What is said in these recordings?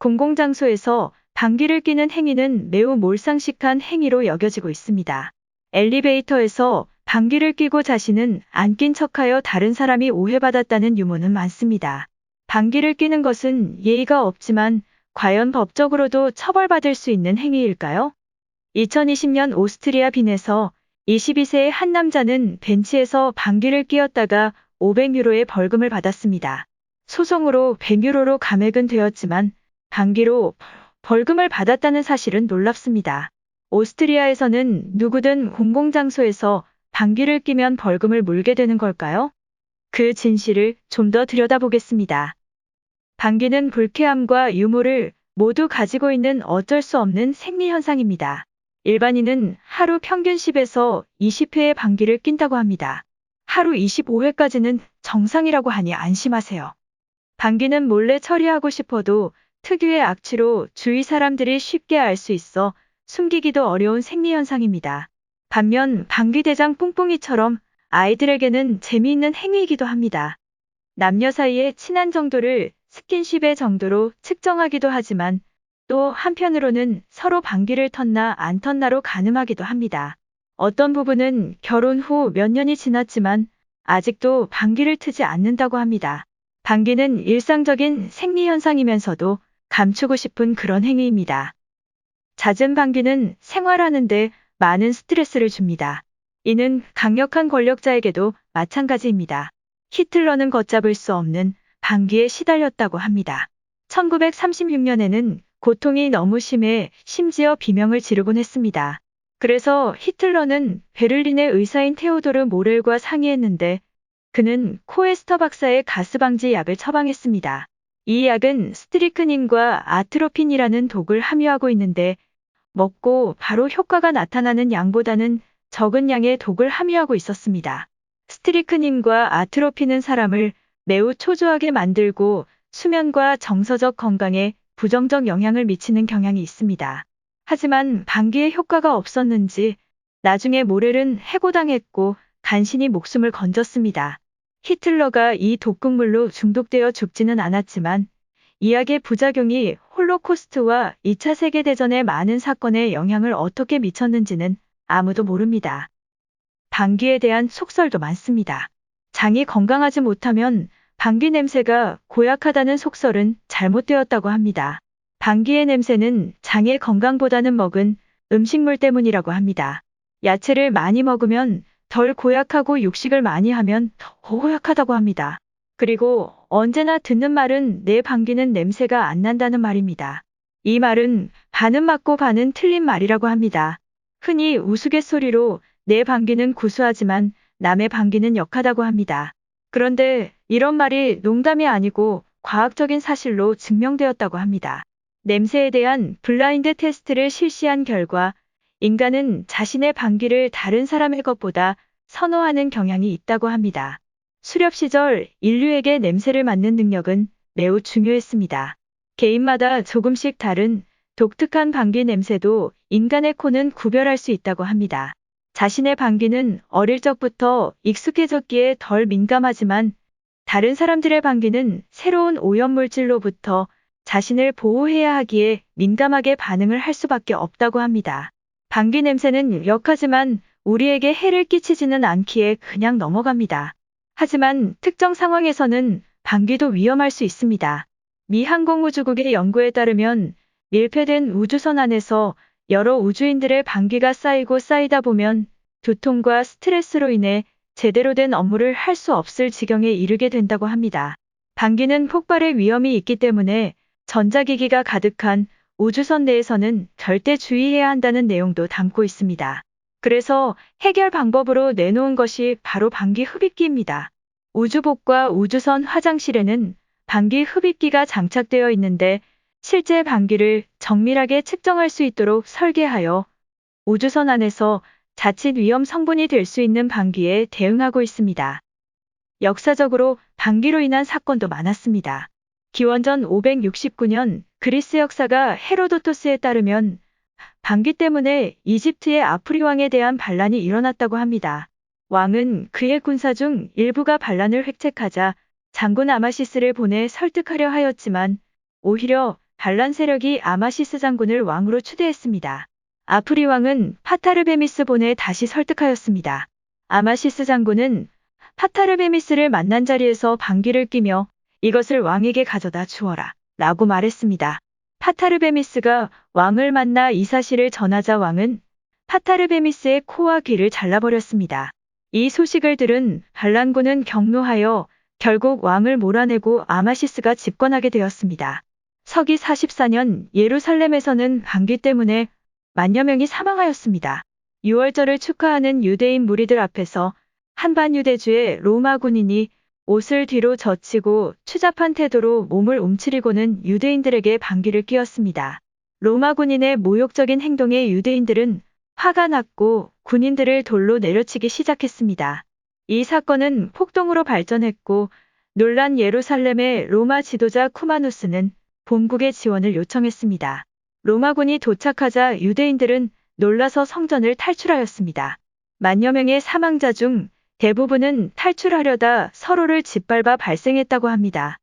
공공장소에서 방귀를 뀌는 행위는 매우 몰상식한 행위로 여겨지고 있습니다. 엘리베이터에서 방귀를 뀌고 자신은 안 낀 척하여 다른 사람이 오해받았다는 유머는 많습니다. 방귀를 뀌는 것은 예의가 없지만 과연 법적으로도 처벌받을 수 있는 행위일까요? 2020년 오스트리아 빈에서 22세의 한 남자는 벤치에서 방귀를 뀌었다가 500유로의 벌금을 받았습니다. 소송으로 100유로로 감액은 되었지만 방귀로 벌금을 받았다는 사실은 놀랍습니다. 오스트리아에서는 누구든 공공장소에서 방귀를 뀌면 벌금을 물게 되는 걸까요? 그 진실을 좀 더 들여다보겠습니다. 방귀는 불쾌함과 유무를 모두 가지고 있는 어쩔 수 없는 생리현상입니다. 일반인은 하루 평균 10에서 20회의 방귀를 낀다고 합니다. 하루 25회까지는 정상이라고 하니 안심하세요. 방귀는 몰래 처리하고 싶어도 특유의 악취로 주위 사람들이 쉽게 알 수 있어 숨기기도 어려운 생리현상입니다. 반면 방귀대장 뿡뿡이처럼 아이들에게는 재미있는 행위이기도 합니다. 남녀 사이의 친한 정도를 스킨십의 정도로 측정하기도 하지만 또 한편으로는 서로 방귀를 텄나 안 텄나로 가늠하기도 합니다. 어떤 부부는 결혼 후 몇 년이 지났지만 아직도 방귀를 트지 않는다고 합니다. 방귀는 일상적인 생리현상이면서도 감추고 싶은 그런 행위입니다. 잦은 방귀는 생활하는데 많은 스트레스를 줍니다. 이는 강력한 권력자에게도 마찬가지입니다. 히틀러는 걷잡을 수 없는 방귀에 시달렸다고 합니다. 1936년에는 고통이 너무 심해 심지어 비명을 지르곤 했습니다. 그래서 히틀러는 베를린의 의사인 테오도르 모렐과 상의했는데 그는 코에스터 박사의 가스방지 약을 처방했습니다. 이 약은 스트리크닌과 아트로핀이라는 독을 함유하고 있는데 먹고 바로 효과가 나타나는 양보다는 적은 양의 독을 함유하고 있었습니다. 스트리크닌과 아트로핀은 사람을 매우 초조하게 만들고 수면과 정서적 건강에 부정적 영향을 미치는 경향이 있습니다. 하지만 방귀에 효과가 없었는지 나중에 모렐은 해고당했고 간신히 목숨을 건졌습니다. 히틀러가 이 독극물로 중독되어 죽지는 않았지만 이 약의 부작용이 홀로코스트와 2차 세계대전의 많은 사건에 영향을 어떻게 미쳤는지는 아무도 모릅니다. 방귀에 대한 속설도 많습니다. 장이 건강하지 못하면 방귀 냄새가 고약하다는 속설은 잘못되었다고 합니다. 방귀의 냄새는 장의 건강보다는 먹은 음식물 때문이라고 합니다. 야채를 많이 먹으면 덜 고약하고 육식을 많이 하면 더 고약하다고 합니다. 그리고 언제나 듣는 말은 내 방귀는 냄새가 안 난다는 말입니다. 이 말은 반은 맞고 반은 틀린 말이라고 합니다. 흔히 우스갯소리로 내 방귀는 구수하지만 남의 방귀는 역하다고 합니다. 그런데 이런 말이 농담이 아니고 과학적인 사실로 증명되었다고 합니다. 냄새에 대한 블라인드 테스트를 실시한 결과 인간은 자신의 방귀를 다른 사람의 것보다 선호하는 경향이 있다고 합니다. 수렵 시절 인류에게 냄새를 맡는 능력은 매우 중요했습니다. 개인마다 조금씩 다른 독특한 방귀 냄새도 인간의 코는 구별할 수 있다고 합니다. 자신의 방귀는 어릴 적부터 익숙해졌기에 덜 민감하지만 다른 사람들의 방귀는 새로운 오염물질로부터 자신을 보호해야 하기에 민감하게 반응을 할 수밖에 없다고 합니다. 방귀 냄새는 역하지만 우리에게 해를 끼치지는 않기에 그냥 넘어갑니다. 하지만 특정 상황에서는 방귀도 위험할 수 있습니다. 미 항공우주국의 연구에 따르면 밀폐된 우주선 안에서 여러 우주인들의 방귀가 쌓이고 쌓이다 보면 두통과 스트레스로 인해 제대로 된 업무를 할 수 없을 지경에 이르게 된다고 합니다. 방귀는 폭발의 위험이 있기 때문에 전자기기가 가득한 우주선 내에서는 절대 주의해야 한다는 내용도 담고 있습니다. 그래서 해결 방법으로 내놓은 것이 바로 방귀 흡입기입니다. 우주복과 우주선 화장실에는 방귀 흡입기가 장착되어 있는데 실제 방귀를 정밀하게 측정할 수 있도록 설계하여 우주선 안에서 자칫 위험 성분이 될 수 있는 방귀에 대응하고 있습니다. 역사적으로 방귀로 인한 사건도 많았습니다. 기원전 569년 그리스 역사가 헤로도토스에 따르면 방귀 때문에 이집트의 아프리 왕에 대한 반란이 일어났다고 합니다. 왕은 그의 군사 중 일부가 반란을 획책하자 장군 아마시스를 보내 설득하려 하였지만 오히려 반란 세력이 아마시스 장군을 왕으로 추대했습니다. 아프리 왕은 파타르베미스 본에 다시 설득하였습니다. 아마시스 장군은 파타르베미스를 만난 자리에서 방귀를 뀌며 이것을 왕에게 가져다 주어라 라고 말했습니다. 파타르베미스가 왕을 만나 이 사실을 전하자 왕은 파타르베미스의 코와 귀를 잘라버렸습니다. 이 소식을 들은 반란군은 격노하여 결국 왕을 몰아내고 아마시스가 집권하게 되었습니다. 서기 44년 예루살렘에서는 방귀 때문에 만여 명이 사망하였습니다. 유월절을 축하하는 유대인 무리들 앞에서 한반 유대주의 로마 군인이 옷을 뒤로 젖히고 추잡한 태도로 몸을 움츠리고는 유대인들에게 방귀를 뀌었습니다. 로마 군인의 모욕적인 행동에 유대인들은 화가 났고 군인들을 돌로 내려치기 시작했습니다. 이 사건은 폭동으로 발전했고 놀란 예루살렘의 로마 지도자 쿠마누스는 본국의 지원을 요청했습니다. 로마군이 도착하자 유대인들은 놀라서 성전을 탈출하였습니다. 만여 명의 사망자 중 대부분은 탈출하려다 서로를 짓밟아 발생했다고 합니다.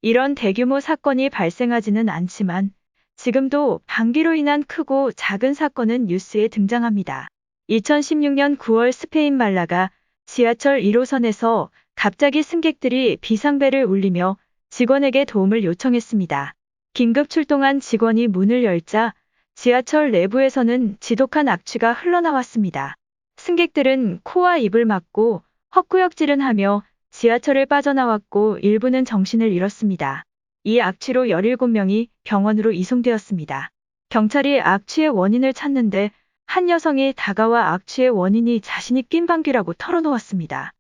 이런 대규모 사건이 발생하지는 않지만 지금도 방귀로 인한 크고 작은 사건은 뉴스에 등장합니다. 2016년 9월 스페인 말라가 지하철 1호선에서 갑자기 승객들이 비상벨을 울리며 직원에게 도움을 요청했습니다. 긴급 출동한 직원이 문을 열자 지하철 내부에서는 지독한 악취가 흘러나왔습니다. 승객들은 코와 입을 막고 헛구역질은 하며 지하철을 빠져나왔고 일부는 정신을 잃었습니다. 이 악취로 17명이 병원으로 이송되었습니다. 경찰이 악취의 원인을 찾는데 한 여성이 다가와 악취의 원인이 자신이 낀 방귀라고 털어놓았습니다.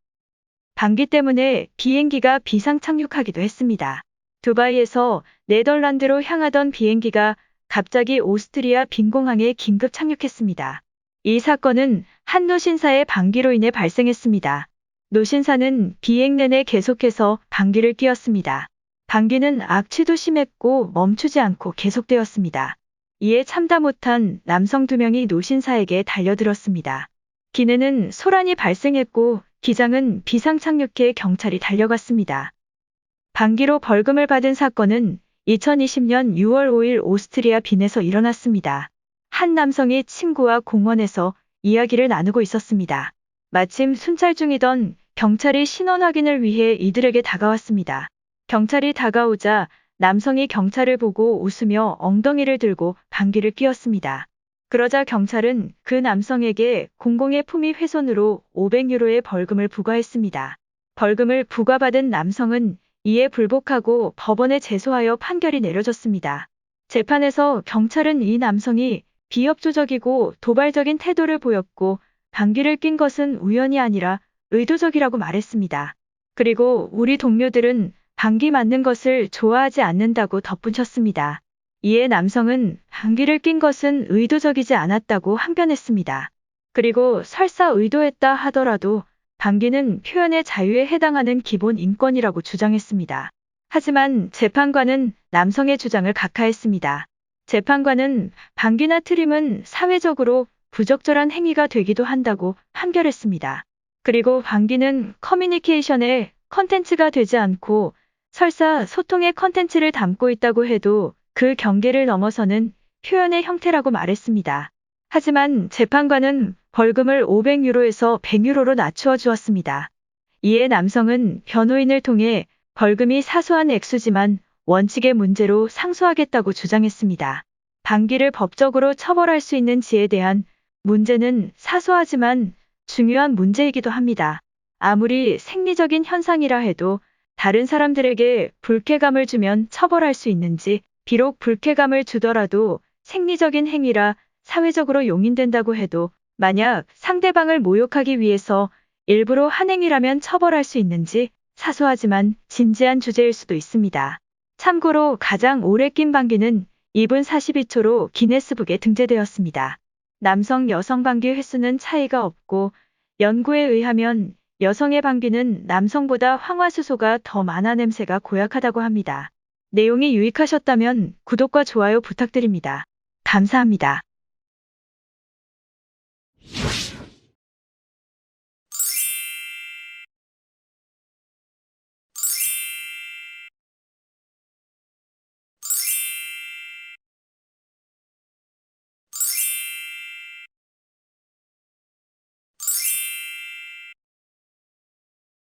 방귀 때문에 비행기가 비상 착륙하기도 했습니다. 두바이에서 네덜란드로 향하던 비행기가 갑자기 오스트리아 빈공항에 긴급 착륙했습니다. 이 사건은 한 노신사의 방귀로 인해 발생했습니다. 노신사는 비행 내내 계속해서 방귀를 뀌었습니다. 방귀는 악취도 심했고 멈추지 않고 계속되었습니다. 이에 참다 못한 남성 2명이 노신사에게 달려들었습니다. 기내는 소란이 발생했고 기장은 비상 착륙해 경찰이 달려갔습니다. 방귀로 벌금을 받은 사건은 2020년 6월 5일 오스트리아 빈에서 일어났습니다. 한 남성이 친구와 공원에서 이야기를 나누고 있었습니다. 마침 순찰 중이던 경찰이 신원 확인을 위해 이들에게 다가왔습니다. 경찰이 다가오자 남성이 경찰을 보고 웃으며 엉덩이를 들고 방귀를 뀌었습니다. 그러자 경찰은 그 남성에게 공공의 품위 훼손으로 500유로의 벌금을 부과했습니다. 벌금을 부과받은 남성은 이에 불복하고 법원에 제소하여 판결이 내려졌습니다. 재판에서 경찰은 이 남성이 비협조적이고 도발적인 태도를 보였고 방귀를 낀 것은 우연이 아니라 의도적이라고 말했습니다. 그리고 우리 동료들은 방귀 맞는 것을 좋아하지 않는다고 덧붙였습니다. 이에 남성은 방귀를 낀 것은 의도적이지 않았다고 항변했습니다. 그리고 설사 의도했다 하더라도 방귀는 표현의 자유에 해당하는 기본 인권이라고 주장했습니다. 하지만 재판관은 남성의 주장을 각하했습니다. 재판관은 방귀나 트림은 사회적으로 부적절한 행위가 되기도 한다고 판결했습니다. 그리고 방귀는 커뮤니케이션의 컨텐츠가 되지 않고 설사 소통의 컨텐츠를 담고 있다고 해도 그 경계를 넘어서는 표현의 형태라고 말했습니다. 하지만 재판관은 벌금을 500유로에서 100유로로 낮추어 주었습니다. 이에 남성은 변호인을 통해 벌금이 사소한 액수지만 원칙의 문제로 상소하겠다고 주장했습니다. 방귀를 법적으로 처벌할 수 있는지에 대한 문제는 사소하지만 중요한 문제이기도 합니다. 아무리 생리적인 현상이라 해도 다른 사람들에게 불쾌감을 주면 처벌할 수 있는지, 비록 불쾌감을 주더라도 생리적인 행위라 사회적으로 용인된다고 해도 만약 상대방을 모욕하기 위해서 일부러 한 행위라면 처벌할 수 있는지 사소하지만 진지한 주제일 수도 있습니다. 참고로 가장 오래 낀 방귀는 2분 42초로 기네스북에 등재되었습니다. 남성, 여성 방귀 횟수는 차이가 없고 연구에 의하면 여성의 방귀는 남성보다 황화수소가 더 많아 냄새가 고약하다고 합니다. 내용이 유익하셨다면 구독과 좋아요 부탁드립니다. 감사합니다.